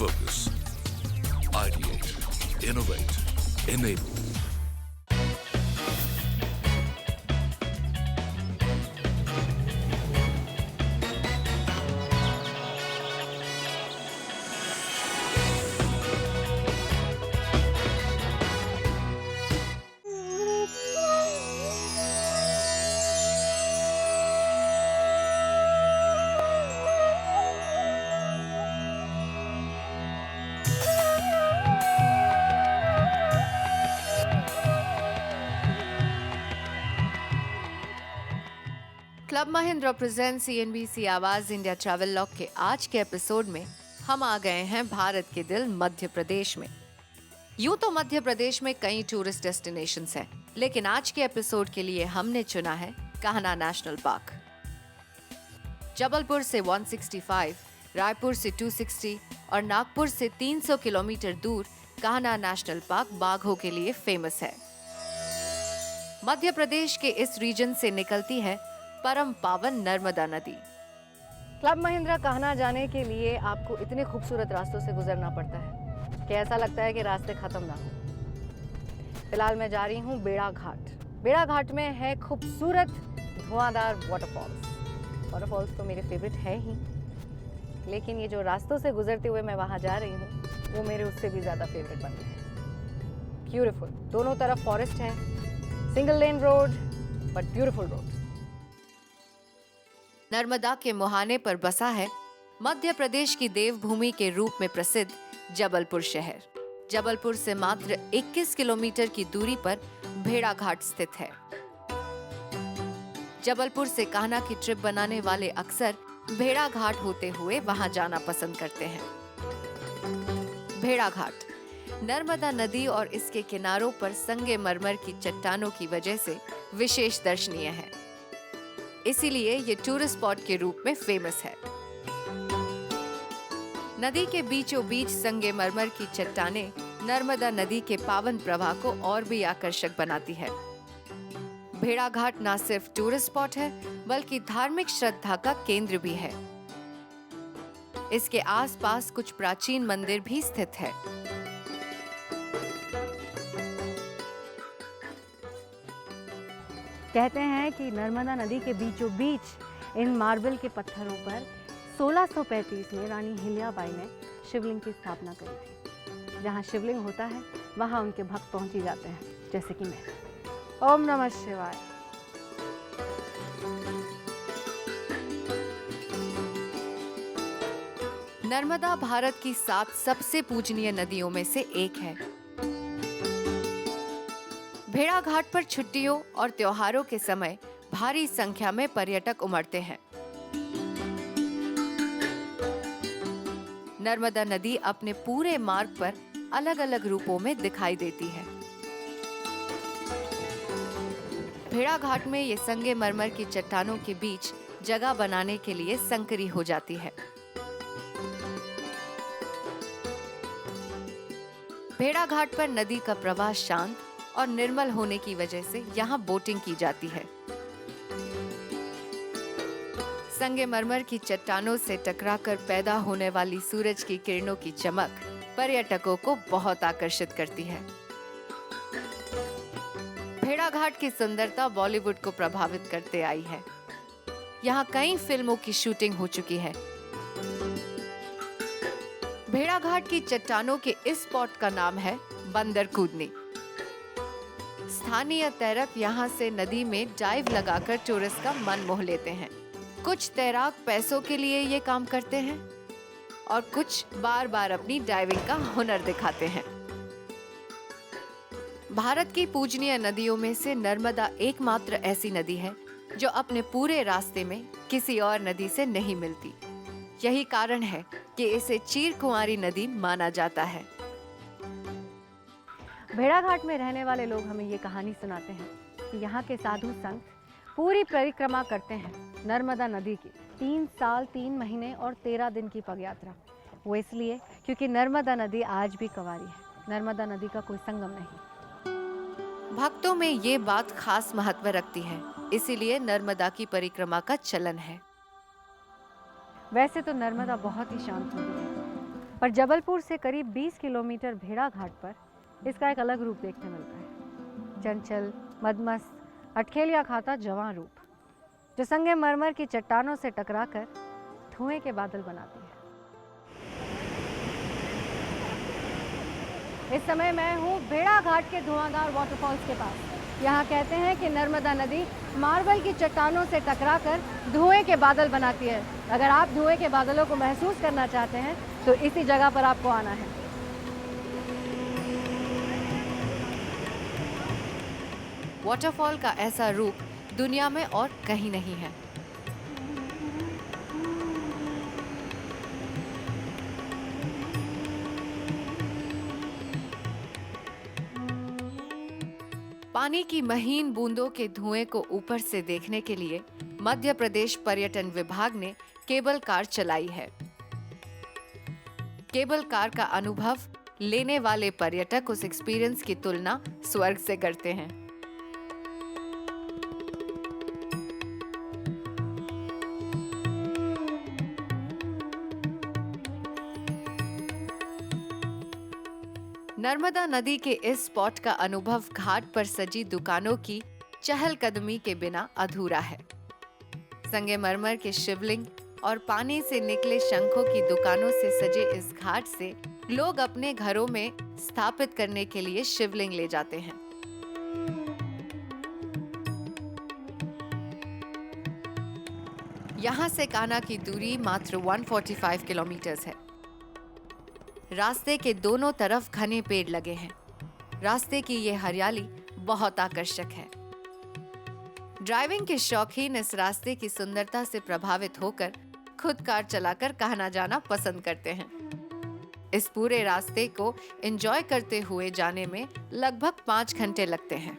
Focus. Ideate. Innovate. Enable. Club Mahindra present CNBC आवाज India travel log के आज के एपिसोड में हम आ गए हैं भारत के दिल मध्य प्रदेश में। यूं तो मध्य प्रदेश में कई टूरिस्ट डेस्टिनेशंस हैं, लेकिन आज के एपिसोड के लिए हमने चुना है कान्हा नेशनल पार्क। जबलपुर से 165, रायपुर से 260 और नागपुर से 300 किलोमीटर दूर कान्हा नेशनल पार्क बाघों के लिए फेमस है। मध्य प्रदेश के इस रीजन से निकलती है परम पावन नर्मदा नदी। क्लब महिंद्रा कान्हा जाने के लिए आपको इतने खूबसूरत रास्तों से गुजरना पड़ता है कि ऐसा लगता है कि रास्ते खत्म ना हो। फिलहाल मैं जा रही हूँ बेड़ा घाट। बेड़ा घाट में है खूबसूरत धुआंधार वाटरफॉल्स तो मेरे फेवरेट है ही, लेकिन ये जो रास्तों से गुजरते हुए मैं वहाँ जा रही हूँ वो मेरे उससे भी ज़्यादा फेवरेट बन रहे हैं। ब्यूटीफुल, दोनों तरफ फॉरेस्ट है, single lane road but beautiful road. Narmada के मुहाने पर बसा है मध्य प्रदेश की देवभूमि के रूप में प्रसिद्ध जबलपुर शहर। जबलपुर से मात्र 21 किलोमीटर की दूरी पर भेड़ा घाट स्थित है। जबलपुर से कान्हा की ट्रिप बनाने वाले अक्सर भेड़ा घाट होते हुए वहां जाना पसंद करते हैं। भेड़ा घाट नर्मदा नदी और इसके किनारों पर संगमरमर की चट्टानों की वजह से विशेष दर्शनीय है, इसीलिए ये टूरिस्ट स्पॉट के रूप में फेमस है। नदी के बीचों बीच संगमरमर की चट्टानें नर्मदा नदी के पावन प्रवाह को और भी आकर्षक बनाती है। भेड़ा घाट न सिर्फ टूरिस्ट स्पॉट है बल्कि धार्मिक श्रद्धा का केंद्र भी है। इसके आसपास कुछ प्राचीन मंदिर भी स्थित है। कहते हैं कि नर्मदा नदी के बीचों बीच इन मार्बल के पत्थरों पर 1635 में रानी हिल्याबाई ने शिवलिंग की स्थापना करी थी। जहाँ शिवलिंग होता है वहाँ उनके भक्त पहुँची जाते हैं, जैसे कि मैं। ओम नमः शिवाय। नर्मदा भारत की 7 सबसे पूजनीय नदियों में से एक है। भेड़ा घाट पर छुट्टियों और त्योहारों के समय भारी संख्या में पर्यटक उमड़ते हैं। नर्मदा नदी अपने पूरे मार्ग पर अलग अलग रूपों में दिखाई देती है। भेड़ा घाट में ये संगमरमर की चट्टानों के बीच जगह बनाने के लिए संकरी हो जाती है। भेड़ा घाट पर नदी का प्रवाह शांत और निर्मल होने की वजह से यहाँ बोटिंग की जाती है। संगमरमर की चट्टानों से टकराकर पैदा होने वाली सूरज की किरणों की चमक पर्यटकों को बहुत आकर्षित करती है। भेड़ा घाट की सुंदरता बॉलीवुड को प्रभावित करते आई है। यहाँ कई फिल्मों की शूटिंग हो चुकी है। भेड़ा घाट की चट्टानों के इस स्पॉट का नाम है बंदर कूदनी। स्थानीय तैरक यहाँ से नदी में डाइव लगाकर टूरिस्ट का मन मोह लेते हैं। कुछ तैराक पैसों के लिए ये काम करते हैं और कुछ बार बार अपनी डाइविंग का हुनर दिखाते हैं। भारत की पूजनीय नदियों में से नर्मदा एकमात्र ऐसी नदी है जो अपने पूरे रास्ते में किसी और नदी से नहीं मिलती। यही कारण है कि इसे चीरकुंवारी नदी माना जाता है। भेड़ा घाट में रहने वाले लोग हमें ये कहानी सुनाते हैं कि यहाँ के साधु संत पूरी परिक्रमा करते हैं नर्मदा नदी की 3 साल 3 महीने और 13 दिन की पगयात्रा। वो इसलिए क्योंकि नर्मदा नदी आज भी कंवारी है। नर्मदा नदी का कोई संगम नहीं। भक्तों में ये बात खास महत्व रखती है, इसीलिए नर्मदा की परिक्रमा का चलन है। वैसे तो नर्मदा बहुत ही शांत नदी है, पर जबलपुर से करीब 20 किलोमीटर भेड़ाघाट पर इसका एक अलग रूप देखने मिलता है। चंचल, मदमस्त, अटखेलियाँ खाता जवां रूप, जो संगमरमर की चट्टानों से टकराकर धुएं के बादल बनाती है। इस समय मैं हूँ भेड़ाघाट के धुआंधार वाटरफॉल्स के पास। यहाँ कहते हैं कि नर्मदा नदी मार्बल की चट्टानों से टकराकर धुएं के बादल बनाती है। अगर आप धुएं के बादलों को महसूस करना चाहते हैं तो इसी जगह पर आपको आना है। वाटरफॉल का ऐसा रूप दुनिया में और कहीं नहीं है। पानी की महीन बूंदों के धुएं को ऊपर से देखने के लिए मध्य प्रदेश पर्यटन विभाग ने केबल कार चलाई है। केबल कार का अनुभव लेने वाले पर्यटक उस एक्सपीरियंस की तुलना स्वर्ग से करते हैं। नर्मदा नदी के इस स्पॉट का अनुभव घाट पर सजी दुकानों की चहलकदमी के बिना अधूरा है। संगमरमर के शिवलिंग और पानी से निकले शंखों की दुकानों से सजे इस घाट से लोग अपने घरों में स्थापित करने के लिए शिवलिंग ले जाते हैं। यहाँ से कान्हा की दूरी मात्र 145 किलोमीटर है। रास्ते के दोनों तरफ घने पेड़ लगे हैं। रास्ते की ये हरियाली बहुत आकर्षक है। ड्राइविंग के शौकीन इस रास्ते की सुंदरता से प्रभावित होकर खुद कार चलाकर कान्हा जाना पसंद करते हैं। इस पूरे रास्ते को एंजॉय करते हुए जाने में लगभग 5 घंटे लगते हैं।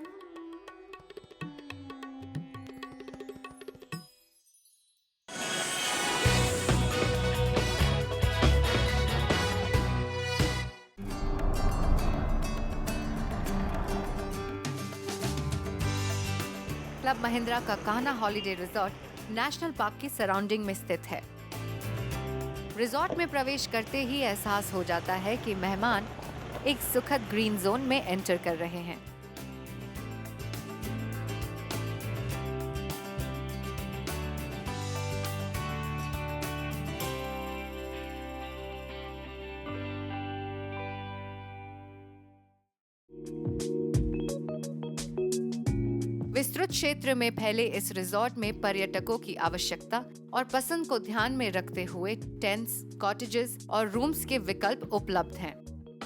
क्लब महिंद्रा का Kanha holiday resort national park की सराउंडिंग में स्थित है। रिजॉर्ट में प्रवेश करते ही एहसास हो जाता है कि मेहमान एक सुखद ग्रीन जोन में एंटर कर रहे हैं। विस्तृत क्षेत्र में फैले इस रिजॉर्ट में पर्यटकों की आवश्यकता और पसंद को ध्यान में रखते हुए टेंट्स, कॉटेजेस और रूम्स के विकल्प उपलब्ध हैं।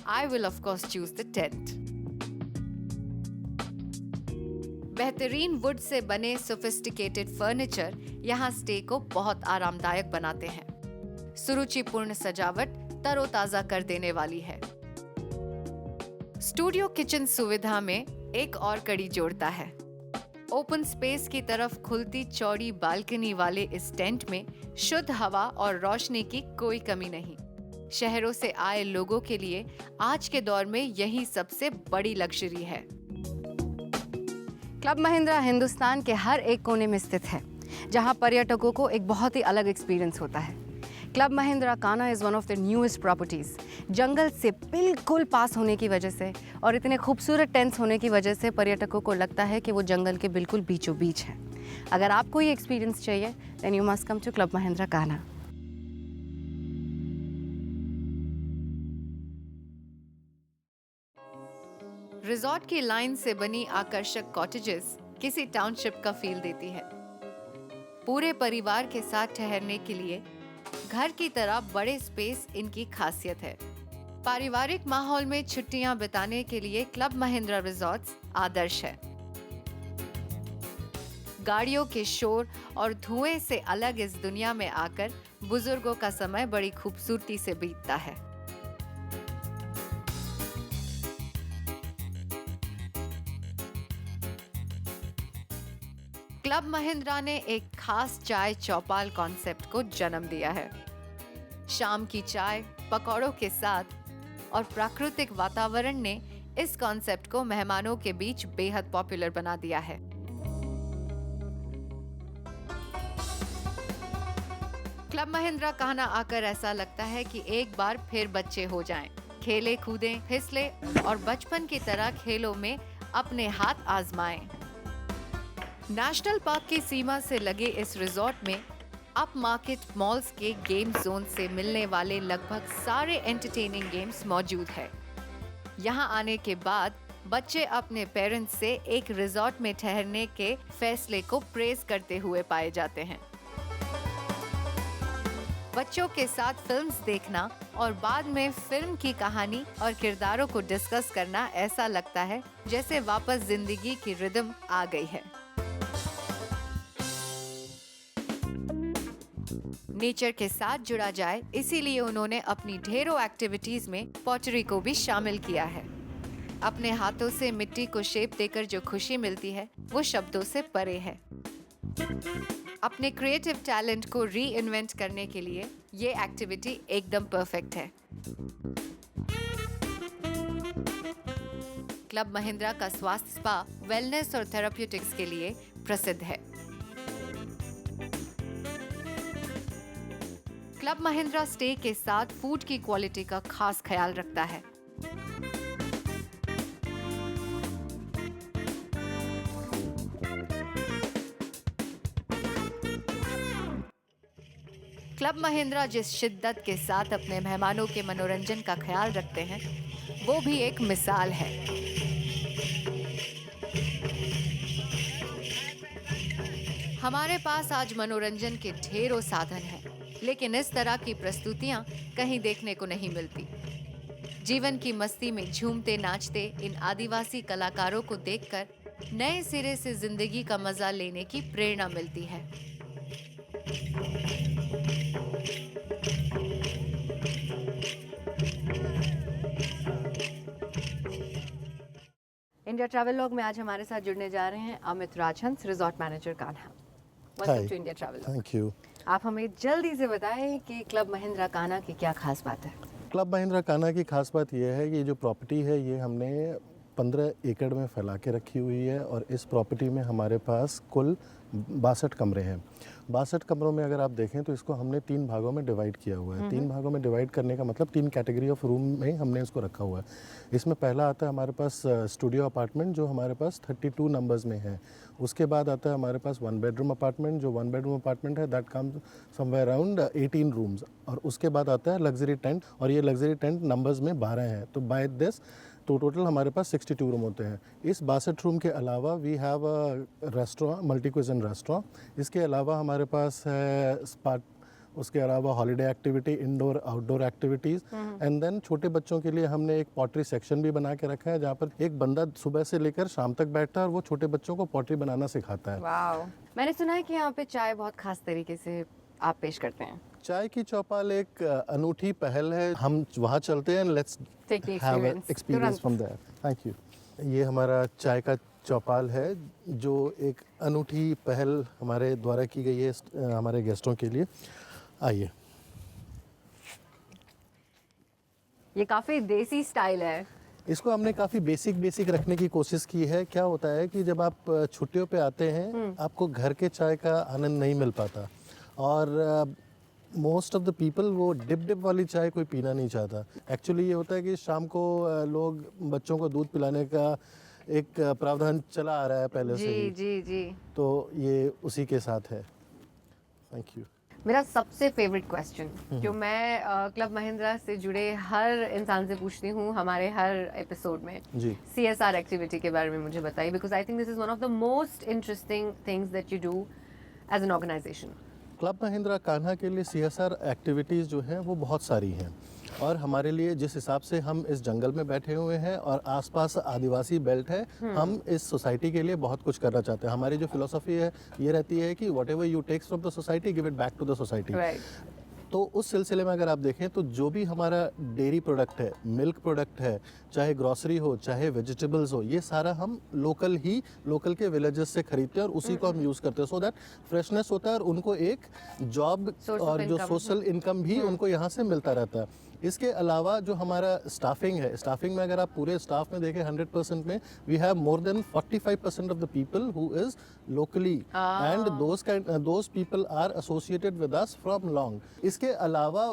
I will of course choose the tent. बेहतरीन वुड से बने सोफिस्टिकेटेड फर्नीचर यहाँ स्टे को बहुत आरामदायक बनाते हैं। सुरुचिपूर्ण सजावट तरोताजा कर देने वाली है। स्टूडियो किचन सुविधा में एक और कड़ी जोड़ता है। ओपन स्पेस की तरफ खुलती चौड़ी बालकनी वाले इस टेंट में शुद्ध हवा और रोशनी की कोई कमी नहीं। शहरों से आए लोगों के लिए आज के दौर में यही सबसे बड़ी लग्जरी है। क्लब महिंद्रा हिंदुस्तान के हर एक कोने में स्थित है, जहां पर्यटकों को एक बहुत ही अलग एक्सपीरियंस होता है। Club Mahindra Kanha is one of the newest properties. जंगल से बिल्कुल पास होने की वजह से और इतने खूबसूरत टेंट्स होने की वजह से पर्यटकों को लगता है कि वो जंगल के बिल्कुल बीचों बीच है। अगर आपको ये एक्सपीरियंस चाहिए then you must come to club Mahindra Kanha. Resort की लाइन से बनी आकर्षक कॉटेजेस किसी टाउनशिप का फील देती है। पूरे परिवार के साथ ठहरने के लिए घर की तरह बड़े स्पेस इनकी खासियत है। पारिवारिक माहौल में छुट्टियां बिताने के लिए क्लब महिंद्रा रिजॉर्ट्स आदर्श है। गाड़ियों के शोर और धुएं से अलग इस दुनिया में आकर बुजुर्गों का समय बड़ी खूबसूरती से बीतता है। क्लब महिंद्रा ने एक खास चाय चौपाल कॉन्सेप्ट को जन्म दिया है। शाम की चाय पकौड़ों के साथ और प्राकृतिक वातावरण ने इस कॉन्सेप्ट को मेहमानों के बीच बेहद पॉपुलर बना दिया है। क्लब महिंद्रा कान्हा आकर ऐसा लगता है कि एक बार फिर बच्चे हो जाएं, खेले कूदें, फिसले और बचपन की तरह खेलों में अपने हाथ आजमाएं। नेशनल पार्क की सीमा से लगे इस रिजॉर्ट में अप मार्केट मॉल्स के गेम जोन से मिलने वाले लगभग सारे एंटरटेनिंग गेम्स मौजूद है। यहाँ आने के बाद बच्चे अपने पेरेंट्स से एक रिजॉर्ट में ठहरने के फैसले को प्रेज करते हुए पाए जाते हैं। बच्चों के साथ फिल्म्स देखना और बाद में फिल्म की कहानी और किरदारों को डिस्कस करना ऐसा लगता है जैसे वापस जिंदगी की रिदम आ गई है। नेचर के साथ जुड़ा जाए, इसीलिए उन्होंने अपनी ढेरों एक्टिविटीज में पॉटरी को भी शामिल किया है। अपने हाथों से मिट्टी को शेप देकर जो खुशी मिलती है वो शब्दों से परे है। अपने क्रिएटिव टैलेंट को री इन्वेंट करने के लिए ये एक्टिविटी एकदम परफेक्ट है। क्लब महिंद्रा का स्वास्थ्य स्पा वेलनेस और थेराप्यूटिक्स के लिए प्रसिद्ध है। क्लब महिंद्रा स्टे के साथ फूड की क्वालिटी का खास ख्याल रखता है। क्लब महिंद्रा जिस शिद्दत के साथ अपने मेहमानों के मनोरंजन का ख्याल रखते हैं वो भी एक मिसाल है। हमारे पास आज मनोरंजन के ढेरों साधन हैं, लेकिन इस तरह की प्रस्तुतियां कहीं देखने को नहीं मिलती। जीवन की मस्ती में झूमते नाचते इन आदिवासी कलाकारों को देखकर नए सिरे से जिंदगी का मजा लेने की प्रेरणा मिलती है। इंडिया ट्रैवल लॉग में आज हमारे साथ जुड़ने जा रहे हैं Amit Rajhans, resort manager Kanha. Welcome to India travel log. Thank you. आप हमें जल्दी से बताएं कि क्लब महिंद्रा कान्हा की क्या खास बात है। क्लब महिंद्रा कान्हा की खास बात यह है कि जो प्रॉपर्टी है ये हमने 15 एकड़ में फैला के रखी हुई है और इस प्रॉपर्टी में हमारे पास कुल 62 कमरे हैं। 62 कमरों में अगर आप देखें तो इसको हमने 3 भागों में डिवाइड किया हुआ है। 3 भागों में डिवाइड करने का मतलब 3 कैटेगरी ऑफ रूम में हमने इसको रखा हुआ है। इसमें पहला आता है हमारे पास स्टूडियो अपार्टमेंट जो हमारे पास 32 नंबर्स में है। उसके बाद आता है हमारे पास 1 बेडरूम अपार्टमेंट, जो 1 बेडरूम अपार्टमेंट है that comes somewhere around 18 rooms. और उसके बाद आता है लग्जरी टेंट और ये लग्जरी टेंट नंबर्स में 12 हैं। तो बाय दिस तो टोटल हमारे पास 62 रूम होते हैं। इस 62 रूम के अलावा we have a restaurant, multi cuisine restaurant. इसके अलावा हमारे पास है स्पा, उसके अलावा holiday activity, indoor outdoor activities and then छोटे बच्चों के लिए हमने एक पॉटरी सेक्शन भी बना के रखा है जहाँ पर एक बंदा सुबह से लेकर शाम तक बैठता है और वो छोटे बच्चों को पॉटरी बनाना सिखाता है। वाओ। मैंने सुना है कि यहाँ पे चाय बहुत खास तरीके से आप पेश करते हैं। चाय की चौपाल एक अनूठी पहल है। हम वहाँ चलते हैं, let's have an experience from there. Thank you. ये हमारा चाय का चौपाल है जो एक अनूठी पहल हमारे द्वारा की गई है हमारे गेस्टों के लिए। आइए। ये काफ़ी देसी स्टाइल है। इसको हमने काफ़ी बेसिक रखने की कोशिश की है। क्या होता है कि जब आप छुट्टियों पे आते हैं आपको घर के चाय का आनंद नहीं मिल पाता और मोस्ट ऑफ द पीपल वो डिप वाली चाय कोई पीना नहीं चाहता। एक्चुअली ये होता है कि शाम को लोग बच्चों को दूध पिलाने का एक प्रावधान चला आ रहा है पहले से ही। जी। तो ये उसी के साथ है। Thank you. मेरा सबसे फेवरेट क्वेश्चन जो मैं क्लब महिंद्रा से जुड़े हर इंसान से पूछती हूँ हमारे हर एपिसोड में, जी, CSR एक्टिविटी के बारे में मुझे बताइए, because I think this is one of the most interesting things that you do as an organisation. Club Mahindra Kanha के लिए CSR एक्टिविटीज़ जो हैं वो बहुत सारी हैं और हमारे लिए जिस हिसाब से हम इस जंगल में बैठे हुए हैं और आसपास आदिवासी बेल्ट है, हम इस सोसाइटी के लिए बहुत कुछ करना चाहते हैं। हमारी जो फिलॉसफी है ये रहती है कि whatever you takes from the society give it back to the society. तो उस सिलसिले में अगर आप देखें तो जो भी हमारा डेयरी प्रोडक्ट है, मिल्क प्रोडक्ट है, चाहे ग्रॉसरी हो, चाहे वेजिटेबल्स हो, ये सारा हम लोकल के विलेजेस से खरीदते हैं और उसी को हम यूज़ करते हैं, सो दैट फ्रेशनेस होता है और उनको एक जॉब और जो सोशल इनकम भी उनको यहाँ से मिलता रहता है। इसके अलावा जो हमारा स्टाफिंग है, स्टाफिंग में अगर आप पूरे स्टाफ में देखें 100% में we have more than 45% of the people who is locally and those people are associated with us from long. इसके अलावा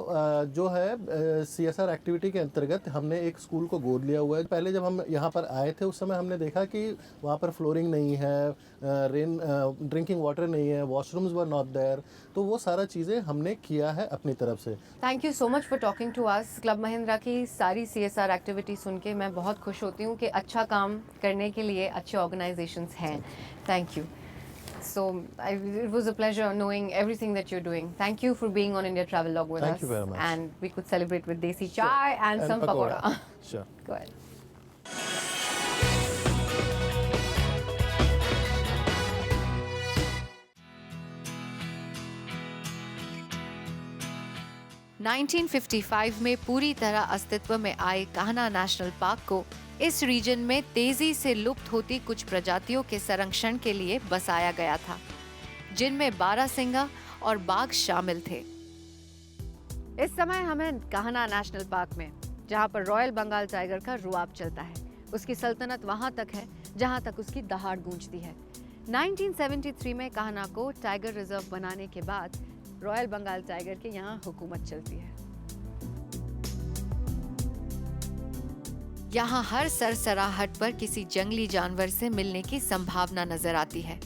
जो है CSR एक्टिविटी के अंतर्गत हमने एक स्कूल को गोद लिया हुआ है। पहले जब हम यहाँ पर आए थे उस समय हमने देखा कि वहाँ पर फ्लोरिंग नहीं है, ड्रिंकिंग वाटर नहीं है, वॉशरूम्स वर नॉट देयर, तो वो सारा चीज़ें हमने किया है अपनी तरफ से। Thank you so much for talking to us. Club Mahindra की सारी CSR एक्टिविटी सुन के मैं बहुत खुश होती हूँ कि अच्छा काम करने के लिए अच्छे ऑर्गेनाइजेशंस हैं। Thank you. So it was a pleasure knowing everything that you're doing. Thank you for being on India Travelog with us. Thank you very much. And we could celebrate with desi chai and some pakoda. Sure. Go ahead. – 1955 में पूरी तरह अस्तित्व में आए Kanha national park को इस reason में तेजी से लुप्त होती कुछ प्रजातियों के संरक्षण के लिए बसाया गया था, जिनमें बारहसिंगा और बाघ शामिल थे। इस समय हमें कान्हा नेशनल पार्क में, जहां पर रॉयल बंगाल टाइगर का रुआब चलता है, उसकी सल्तनत वहां तक है जहां तक उसकी दहाड़ गूंजती है। 1973 में कान्हा को टाइगर रिजर्व बनाने के बाद रॉयल बंगाल टाइगर के यहाँ हुकूमत चलती है। यहाँ हर सरसराहट पर किसी जंगली जानवर से मिलने की संभावना नजर आती है।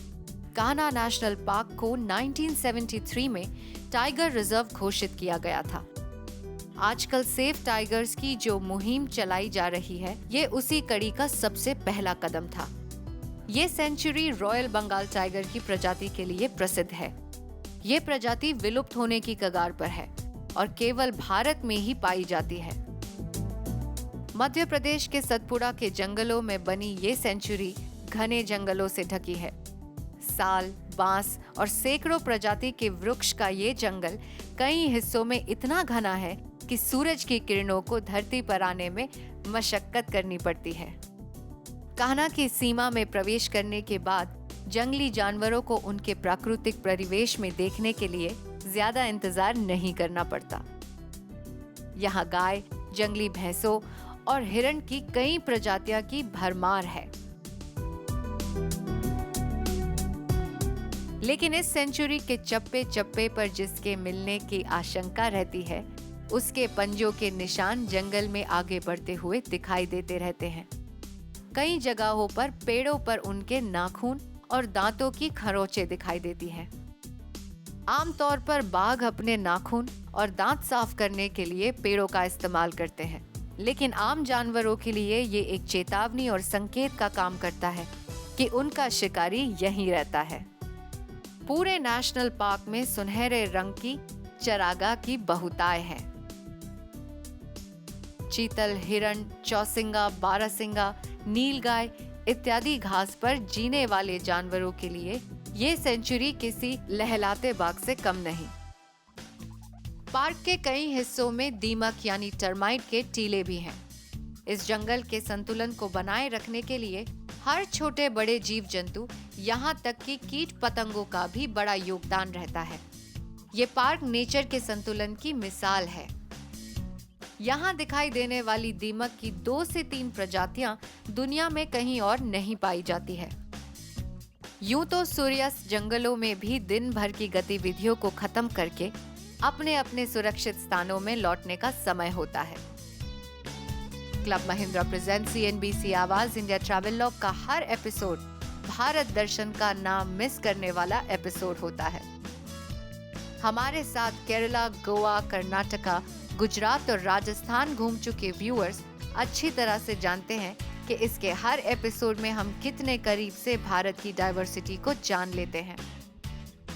कान्हा नेशनल पार्क को 1973 में टाइगर रिजर्व घोषित किया गया था। आजकल सेफ टाइगर्स की जो मुहिम चलाई जा रही है, ये उसी कड़ी का सबसे पहला कदम था। ये सेंचुरी रॉयल बंगाल टाइगर की प्रजाति के लिए प्रसिद्ध है। ये प्रजाति विलुप्त होने की कगार पर है और केवल भारत में ही पाई जाती है। मध्य प्रदेश के सतपुड़ा के जंगलों में बनी ये सेंचुरी घने जंगलों से ढकी है। साल, बांस और सैकड़ों प्रजाति के वृक्ष का ये जंगल कई हिस्सों में इतना घना है कि सूरज की किरणों को धरती पर आने में मशक्कत करनी पड़ती है। कान्हा की सीमा में प्रवेश करने के बाद जंगली जानवरों को उनके प्राकृतिक परिवेश में देखने के लिए ज्यादा इंतजार नहीं करना पड़ता। यहाँ गाय, जंगली भैंसों और हिरण की कई प्रजातियां की भरमार है। लेकिन इस सेंचुरी के चप्पे चप्पे पर जिसके मिलने की आशंका रहती है, उसके पंजों के निशान जंगल में आगे बढ़ते हुए दिखाई देते रहते हैं। कई जगहों पर पेड़ों पर उनके नाखून और दांतों की खरोंचें दिखाई देती हैं। आमतौर पर बाघ अपने नाखून और दांत साफ करने के लिए पेड़ों का इस्तेमाल करते हैं, लेकिन आम जानवरों के लिए ये एक चेतावनी और संकेत का काम करता है कि उनका शिकारी यहीं रहता है। पूरे नेशनल पार्क में सुनहरे रंग की चरागाह की बहुतायत है। चीतल, हिरण, चौसिंगा, बारहसिंगा, नीलगाय इत्यादि घास पर जीने वाले जानवरों के लिए ये सेंचुरी किसी लहलाते बाग से कम नहीं। पार्क के कई हिस्सों में दीमक यानी टर्माइट के टीले भी हैं। इस जंगल के संतुलन को बनाए रखने के लिए हर छोटे बड़े जीव जंतु, यहाँ तक कि कीट पतंगों का भी बड़ा योगदान रहता है। ये पार्क नेचर के संतुलन की मिसाल है। यहाँ दिखाई देने वाली दीमक की 2 से 3 प्रजातियां दुनिया में कहीं और नहीं पाई जाती है। यूं तो सूर्यास्त जंगलों में भी दिन भर की गतिविधियों को खत्म करके अपने अपने सुरक्षित स्थानों में लौटने का समय होता है। क्लब महिंद्रा प्रेजेंट CNBC आवाज इंडिया ट्रैवलॉग का हर एपिसोड भारत दर्शन का नाम मिस करने वाला एपिसोड होता है। हमारे साथ केरला, गोवा, कर्नाटका, गुजरात और राजस्थान घूम चुके व्यूअर्स अच्छी तरह से जानते हैं कि इसके हर एपिसोड में हम कितने करीब से भारत की डाइवर्सिटी को जान लेते हैं।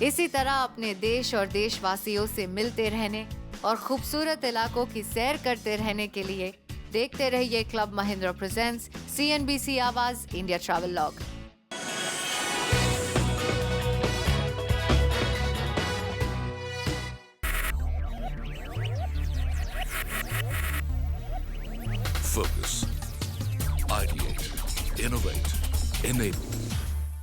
इसी तरह अपने देश और देशवासियों से मिलते रहने और खूबसूरत इलाकों की सैर करते रहने के लिए देखते रहिए क्लब महिंद्रा प्रेजेंट्स CNBC आवाज India travelogue. Focus. Ideate. Innovate. Enable.